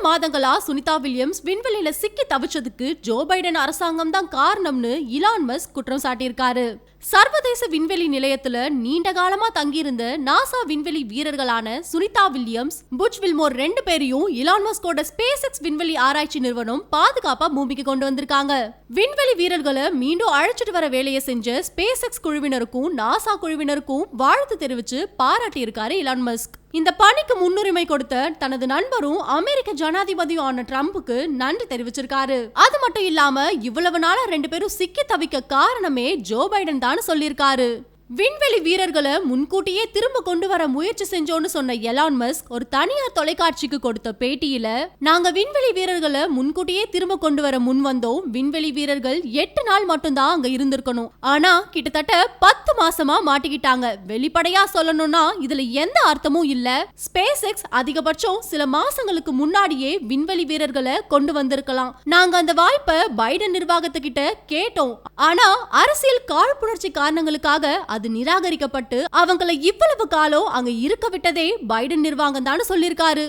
மாதங்களா Sunita Williams விண்வெளியில சிக்கி தவிச்சதுக்கு Joe Biden அரசாங்கம் தான் காரணம்னு இலான் மஸ்க் குற்றம் சாட்டியிருக்காரு. சர்வதேச விண்வெளி நிலையத்துல நீண்ட காலமா தங்கியிருந்த நாசா விண்வெளி வீரர்களான சுனிதா வில்லியம்ஸ், புட்ச் வில்மோர் 2 பேரையும் இலான் மஸ்கோட ஸ்பேஸ் எக்ஸ் விண்வெளி ஆராய்ச்சி நிறுவனம் பாதுகாப்பா பூமிக்கு கொண்டு வந்திருக்காங்க. விண்வெளி வீரர்களை மீண்டும் அழைச்சிட்டு வர வேலையை செஞ்ச ஸ்பேஸ் எக்ஸ் குழுவினருக்கும் நாசா குழுவினருக்கும் வாழ்த்து தெரிவிச்சு பாராட்டி இருக்காரு இலான் மஸ்க். இந்த பணிக்கு முன்னுரிமை கொடுத்த தனது நண்பரும் அமெரிக்க ஜனாதிபதியும் ஆன ட்ரம்புக்கு நன்றி தெரிவிச்சிருக்காரு. அது மட்டும் இல்லாம இவ்வளவு நாளா 2 பேரும் சிக்கி தவிக்க காரணமே ஜோ பைடன் தான் சொல்லியிருக்காரு. விண்வெளி வீரர்களை முன்கூட்டியே திரும்ப கொண்டு வர முயற்சி செஞ்சோன்னு சொன்ன எலான் மஸ்க் ஒரு தனியார் தொலைக்காட்சிக்கு கொடுத்த பேட்டியில, நாங்க விண்வெளி வீரர்களை முன்கூட்டியே திரும்ப கொண்டு வர முன் வந்தோம். விண்வெளி வீரர்கள் 8 நாள் மட்டும்தான் அங்க இருந்திருக்கணும். ஆனா கிட்டத்தட்ட 10 மாசமா மாட்டிக்கிட்டாங்க. வெளிப்படையா சொல்லணும்னா இதுல எந்த அர்த்தமும் இல்ல. ஸ்பேஸ் எக்ஸ் அதிகபட்சம் சில மாசங்களுக்கு முன்னாடியே விண்வெளி வீரர்களை கொண்டு வந்திருக்கலாம். நாங்க அந்த வாய்ப்பை பைடன் நிர்வாகத்துக்கிட்ட கேட்டோம். ஆனா அரசியல் காழ்ப்புணர்ச்சி காரணங்களுக்காக அது நிராகரிக்கப்பட்டு அவங்களை இவ்வளவு காலம் அங்க இருக்க விட்டதே பைடன் நிர்வாகம் தான் சொல்லிருக்காரு.